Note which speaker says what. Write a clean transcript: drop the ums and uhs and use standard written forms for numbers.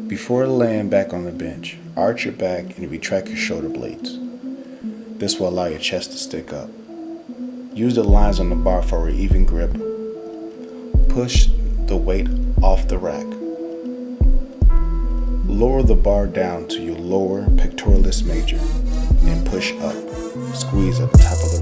Speaker 1: Before laying back on the bench, arch your back and retract your shoulder blades. This will allow your chest to stick up. Use the lines on the bar for an even grip. Push the weight off the rack. Lower the bar down to your lower pectoralis major and push up. Squeeze at the top of